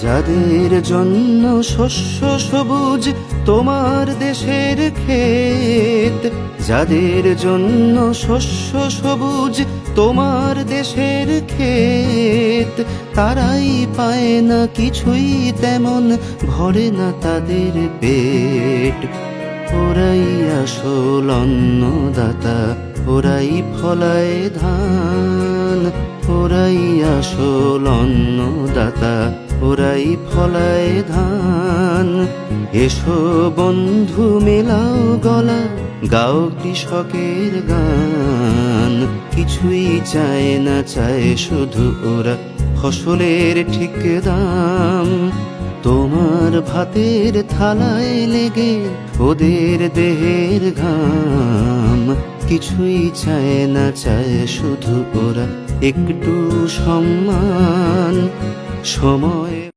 যাদের জন্য শস্য সবুজ তোমার দেশের ক্ষেত, যাদের জন্য শস্য সবুজ তোমার দেশের ক্ষেত, তারাই পায় না কিছুই, তেমন ভরে না তাদের পেট। ওরাই আসল অন্নদাতা, ওরাই ফলায় ধান, ওরাই আসল অন্নদাতা, ওরাই ফলায় ধান। এসো বন্ধু মেলাও গলা, গাও কৃষকের গান। কিছুই চায় না, চায় শুধু ওরা ফসলের ঠিক দাম। তোমার ভাতের থালায় লেগে ওদের দেহের ঘাম। কিছুই চায় না, চায় শুধু ওরা একটু সম্মান। সময়